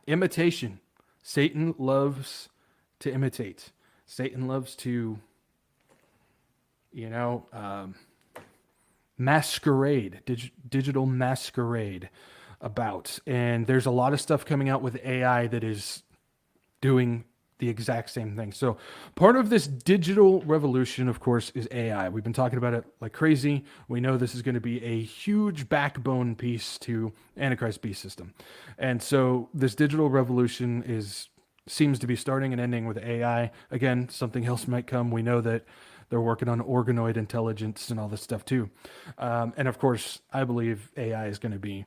imitation. Satan loves to imitate. Satan loves to, you know, masquerade, digital masquerade about. And there's a lot of stuff coming out with AI that is doing the exact same thing. So part of this digital revolution, of course, is AI. We've been talking about it like crazy. We know this is going to be a huge backbone piece to Antichrist beast system. And so this digital revolution seems to be starting and ending with AI. Again, something else might come. We know that they're working on organoid intelligence and all this stuff too. And of course, I believe AI is going to be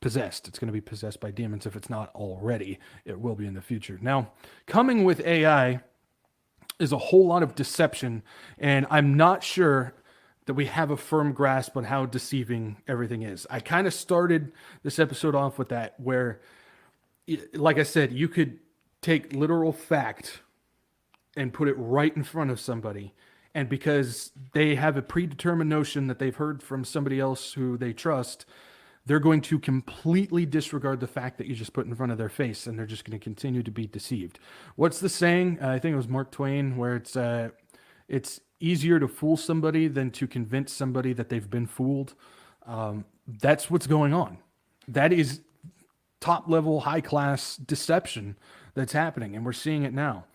possessed. It's going to be possessed by demons. If it's not already, it will be in the future. Now, coming with AI is a whole lot of deception, and I'm not sure that we have a firm grasp on how deceiving everything is. I kind of started this episode off with that, where, like I said, you could take literal fact and put it right in front of somebody, and because they have a predetermined notion that they've heard from somebody else who they trust, they're going to completely disregard the fact that you just put in front of their face, and they're just going to continue to be deceived. What's the saying? I think it was Mark Twain, where it's easier to fool somebody than to convince somebody that they've been fooled. That's what's going on. That is top-level, high-class deception that's happening, and we're seeing it now.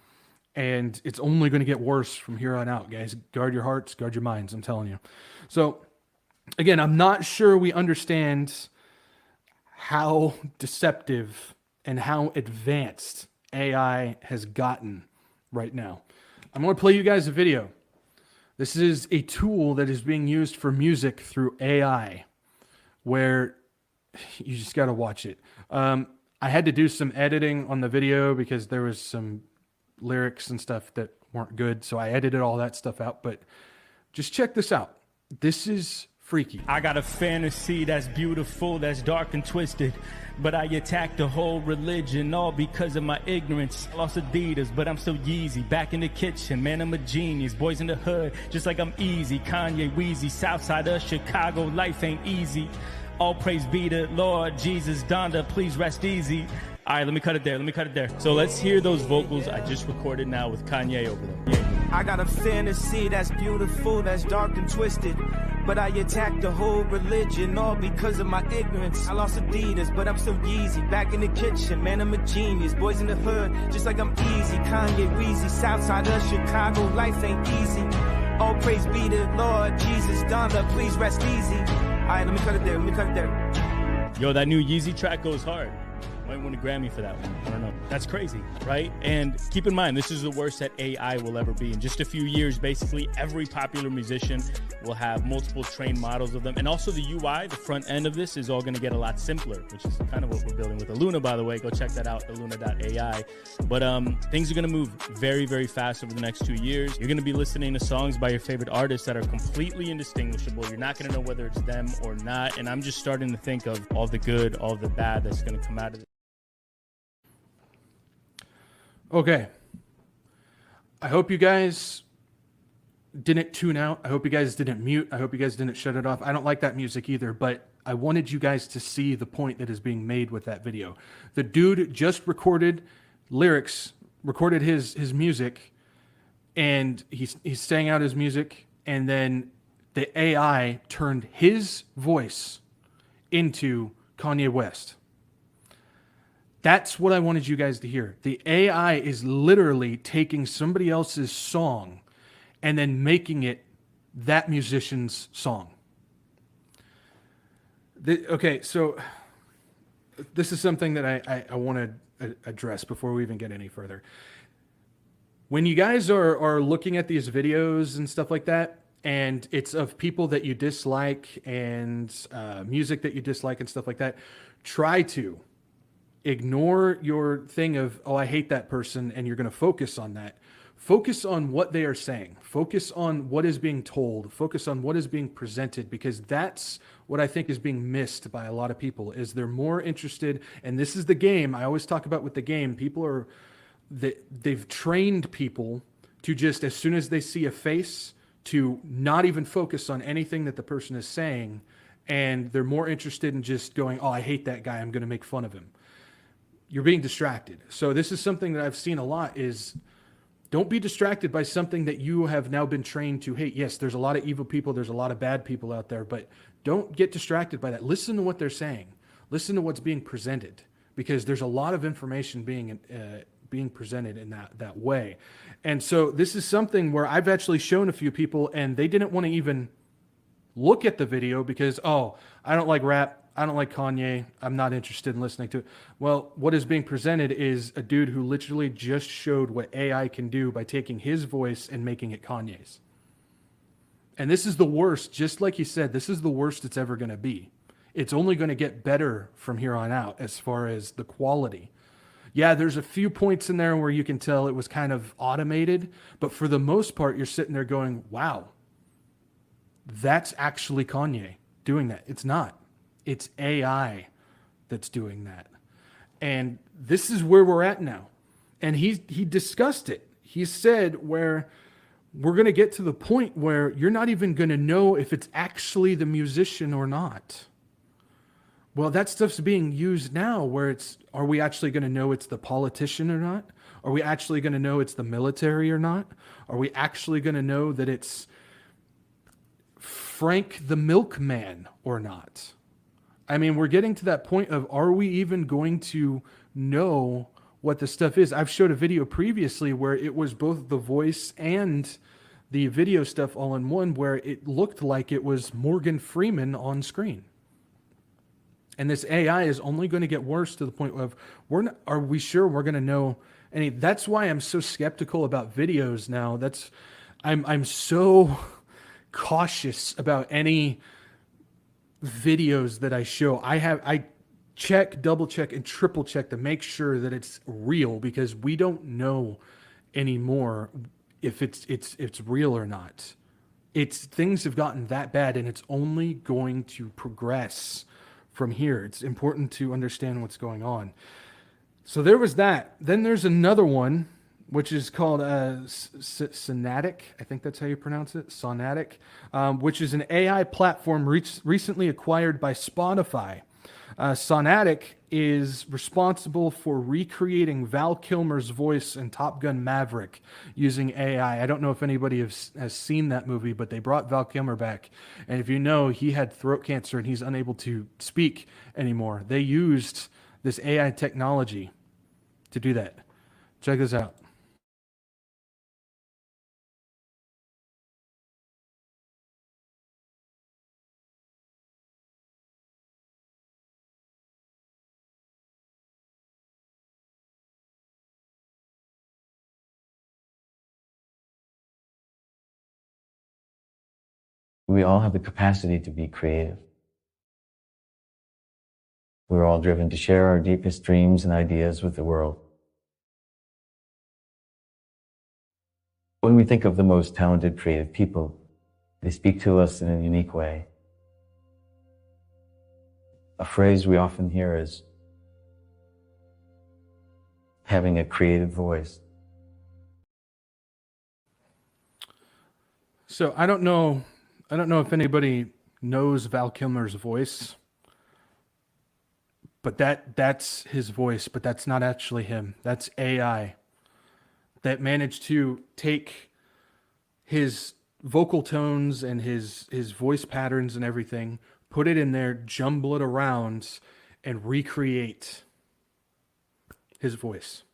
And it's only going to get worse from here on out, guys. Guard your hearts, guard your minds, I'm telling you. So, again, I'm not sure we understand how deceptive and how advanced AI has gotten right now. I'm going to play you guys a video. This is a tool that is being used for music through AI, where you just got to watch it. I had to do some editing on the video because there was some lyrics and stuff that weren't good, so I edited all that stuff out, but just check this out. This is freaky. I got a fantasy that's beautiful, that's dark and twisted, but I attacked the whole religion, all because of my ignorance. Lost Adidas, but I'm still Yeezy. Back in the kitchen, man, I'm a genius. Boys in the hood, just like I'm easy. Kanye, Wheezy, Southside of Chicago, life ain't easy. All praise be to Lord Jesus, Donda, please rest easy. All right, let me cut it there. So let's hear those vocals I just recorded now with Kanye over them. Yeah. I got a fantasy that's beautiful, that's dark and twisted, but I attacked the whole religion, all because of my ignorance. I lost Adidas, but I'm still Yeezy. Back in the kitchen, man, I'm a genius. Boys in the hood, just like I'm easy. Kanye, Wheezy, Southside of Chicago, life ain't easy. All praise be to Lord Jesus, Donda, please rest easy. All right, let me cut it there. Yo, that new Yeezy track goes hard. Might win a Grammy for that one. I don't know. That's crazy, right? And keep in mind, this is the worst that AI will ever be. In just a few years, basically every popular musician will have multiple trained models of them. And also the UI, the front end of this, is all going to get a lot simpler, which is kind of what we're building with the Luna, by the way. Go check that out, Luna.ai. But things are going to move very, very fast over the next 2 years. You're going to be listening to songs by your favorite artists that are completely indistinguishable. You're not going to know whether it's them or not. And I'm just starting to think of all the good, all the bad that's going to come out of it. Okay. I hope you guys didn't tune out. I hope you guys didn't mute. I hope you guys didn't shut it off. I don't like that music either, but I wanted you guys to see the point that is being made with that video. The dude just recorded lyrics, recorded his music, and he's saying out his music, and then the AI turned his voice into Kanye West. That's what I wanted you guys to hear. The AI is literally taking somebody else's song and then making it that musician's song. Okay, so this is something that I want to address before we even get any further. When you guys are looking at these videos and stuff like that, and it's of people that you dislike and music that you dislike and stuff like that, try to ignore your thing of, oh, I hate that person, and you're going to focus on that. Focus on what they are saying. Focus on what is being told. Focus on what is being presented, because that's what I think is being missed by a lot of people, is they're more interested, and this is the game I always talk about with the game. People are, they've trained people to just, as soon as they see a face, to not even focus on anything that the person is saying, and they're more interested in just going, oh, I hate that guy, I'm going to make fun of him. you're being distracted. So this is something that I've seen a lot is don't be distracted by something that you have now been trained to hate. Yes, there's a lot of evil people. There's a lot of bad people out there, but don't get distracted by that. Listen to what they're saying. Listen to what's being presented, because there's a lot of information being presented in that way. And so this is something where I've actually shown a few people and they didn't want to even look at the video because, oh, I don't like rap. I don't like Kanye. I'm not interested in listening to it. Well, what is being presented is a dude who literally just showed what AI can do by taking his voice and making it Kanye's. And this is the worst, just like you said, this is the worst it's ever going to be. It's only going to get better from here on out as far as the quality. Yeah, there's a few points in there where you can tell it was kind of automated, but for the most part, you're sitting there going, wow, that's actually Kanye doing that. It's not. It's AI that's doing that. And this is where we're at now. And he discussed it. He said where we're going to get to the point where you're not even going to know if it's actually the musician or not. Well, that stuff's being used now where are we actually going to know it's the politician or not? Are we actually going to know it's the military or not? Are we actually going to know that it's Frank the milkman or not? I mean, we're getting to that point of, are we even going to know what the stuff is? I've showed a video previously where it was both the voice and the video stuff all in one, where it looked like it was Morgan Freeman on screen. And this AI is only going to get worse to the point of, are we sure we're going to know any? That's why I'm so skeptical about videos now. I'm so cautious about any videos that I show. I check, double check, and triple check to make sure that it's real, because we don't know anymore if it's real or not. Things have gotten that bad, and it's only going to progress from here. It's important to understand what's going on. So there was that. Then there's another one, which is called Sonatic. I think that's how you pronounce it, Sonatic, which is an AI platform recently acquired by Spotify. Sonatic is responsible for recreating Val Kilmer's voice in Top Gun Maverick using AI. I don't know if anybody has seen that movie, but they brought Val Kilmer back. And if you know, he had throat cancer and he's unable to speak anymore. They used this AI technology to do that. Check this out. We all have the capacity to be creative. We're all driven to share our deepest dreams and ideas with the world. When we think of the most talented creative people, they speak to us in a unique way. A phrase we often hear is having a creative voice. So I don't know if anybody knows Val Kilmer's voice, but that's his voice, but that's not actually him. That's AI that managed to take his vocal tones and his voice patterns and everything, put it in there, jumble it around, and recreate his voice.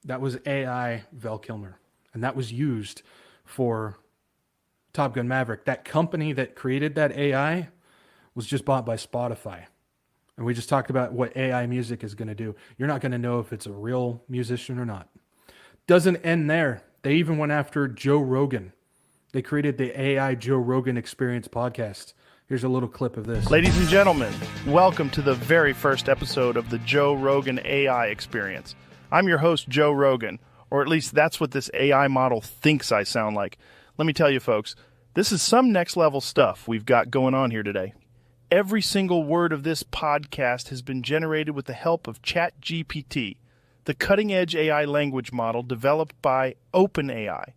That was AI Val Kilmer, and that was used for Top Gun Maverick. That company that created that AI was just bought by Spotify. And we just talked about what AI music is going to do. You're not going to know if it's a real musician or not. Doesn't end there. They even went after Joe Rogan. They created the AI Joe Rogan Experience podcast. Here's a little clip of this. Ladies and gentlemen, welcome to the very first episode of the Joe Rogan AI Experience. I'm your host, Joe Rogan, or at least that's what this AI model thinks I sound like. Let me tell you, folks, this is some next level stuff we've got going on here today. Every single word of this podcast has been generated with the help of ChatGPT, the cutting-edge AI language model developed by OpenAI.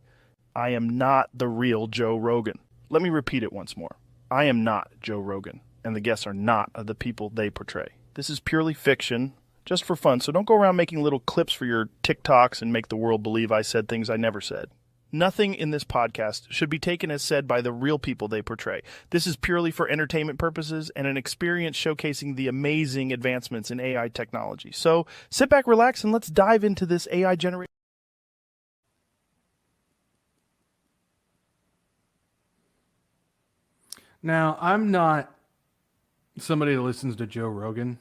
I am not the real Joe Rogan. Let me repeat it once more. I am not Joe Rogan, and the guests are not the people they portray. This is purely fiction, just for fun, so don't go around making little clips for your TikToks and make the world believe I said things I never said. Nothing in this podcast should be taken as said by the real people they portray. This is purely for entertainment purposes and an experience showcasing the amazing advancements in AI technology. So sit back, relax, and let's dive into this AI generated. Now, I'm not somebody that listens to Joe Rogan,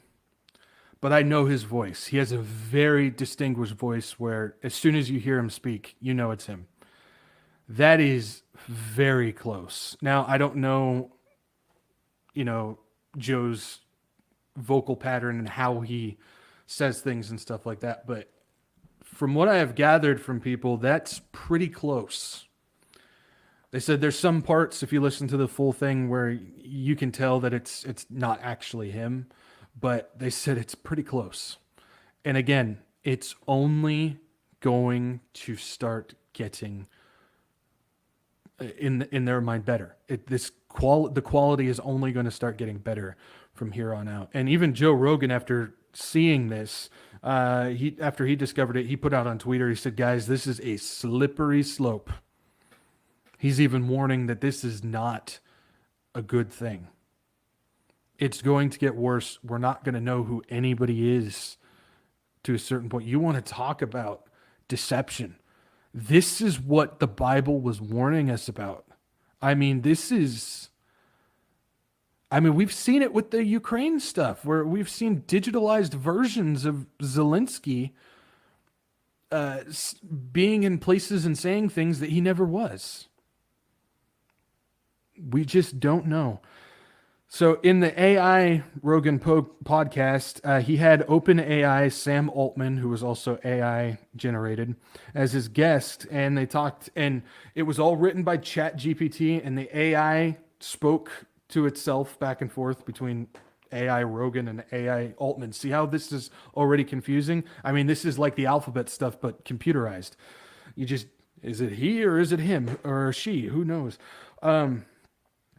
but I know his voice. He has a very distinguished voice where as soon as you hear him speak, you know it's him. That is very close. Now, I don't know, Joe's vocal pattern and how he says things and stuff like that, but from what I have gathered from people, that's pretty close. They said there's some parts, if you listen to the full thing, where you can tell that it's not actually him, but they said it's pretty close. And again, it's only going to start getting in their mind better. The quality is only going to start getting better from here on out. And even Joe Rogan, after seeing this, after he discovered it, he put out on Twitter, he said, "Guys, this is a slippery slope." He's even warning that this is not a good thing. It's going to get worse. We're not going to know who anybody is to a certain point. You want to talk about deception. This is what the Bible was warning us about. We've seen it with the Ukraine stuff, where we've seen digitalized versions of Zelensky being in places and saying things that he never was. We just don't know. So in the AI Rogan podcast, he had OpenAI Sam Altman, who was also AI generated, as his guest, and they talked, and it was all written by ChatGPT, and the AI spoke to itself back and forth between AI Rogan and AI Altman. See how this is already confusing? This is like the alphabet stuff, but computerized. Is it he or is it him or she? Who knows?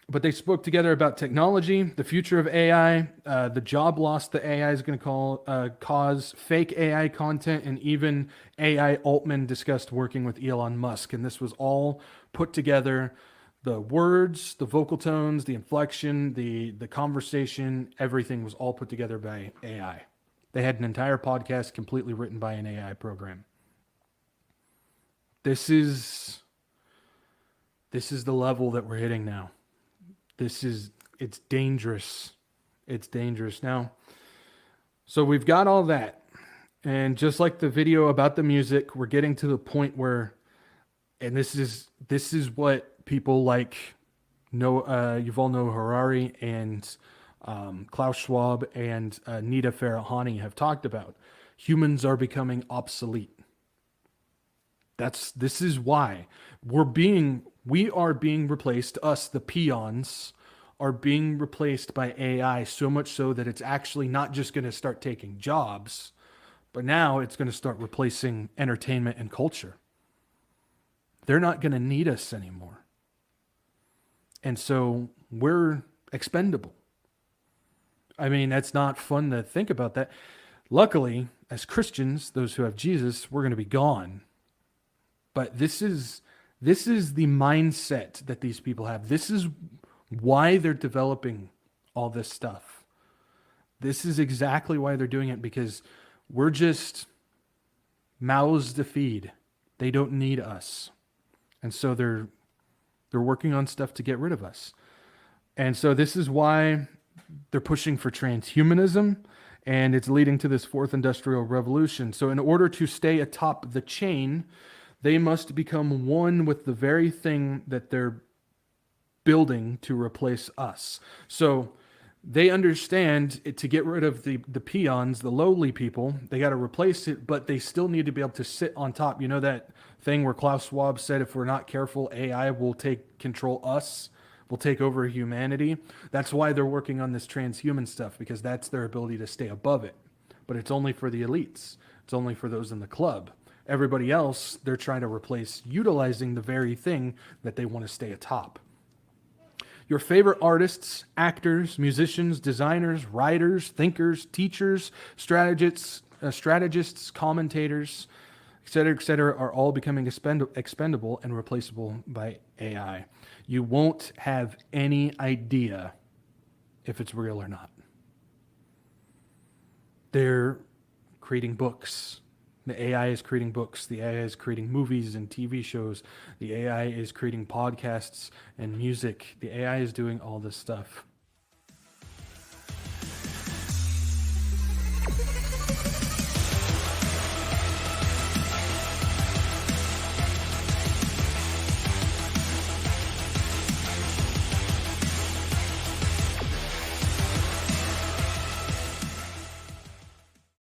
But they spoke together about technology, the future of AI, the job loss that AI is going to cause, fake AI content, and even AI Altman discussed working with Elon Musk. And this was all put together. The words, the vocal tones, the inflection, the conversation, everything was all put together by AI. They had an entire podcast completely written by an AI program. This is the level that we're hitting now. It's dangerous. It's dangerous now. So we've got all that. And just like the video about the music, we're getting to the point where, and this is what people like Yuval Noah Harari and Klaus Schwab and Nita Farahani have talked about. Humans are becoming obsolete. This is why we are being replaced, us, the peons, are being replaced by AI, so much so that it's actually not just going to start taking jobs, but now it's going to start replacing entertainment and culture. They're not going to need us anymore. And so we're expendable. That's not fun to think about that. Luckily, as Christians, those who have Jesus, we're going to be gone. But this is the mindset that these people have. This is why they're developing all this stuff. This is exactly why they're doing it, because we're just mouths to feed. They don't need us. And so they're working on stuff to get rid of us. And so this is why they're pushing for transhumanism, and it's leading to this fourth industrial revolution. So in order to stay atop the chain, they must become one with the very thing that they're building to replace us. So they understand to get rid of the peons, the lowly people, they got to replace it, but they still need to be able to sit on top. You know that thing where Klaus Schwab said, if we're not careful, AI will control us, will take over humanity. That's why they're working on this transhuman stuff, because that's their ability to stay above it. But it's only for the elites. It's only for those in the club. Everybody else, they're trying to replace, utilizing the very thing that they want to stay atop. Your favorite artists, actors, musicians, designers, writers, thinkers, teachers, strategists, commentators, et cetera, are all becoming expendable and replaceable by AI. You won't have any idea if it's real or not. They're creating books. The AI is creating books. The AI is creating movies and TV shows. The AI is creating podcasts and music. The AI is doing all this stuff.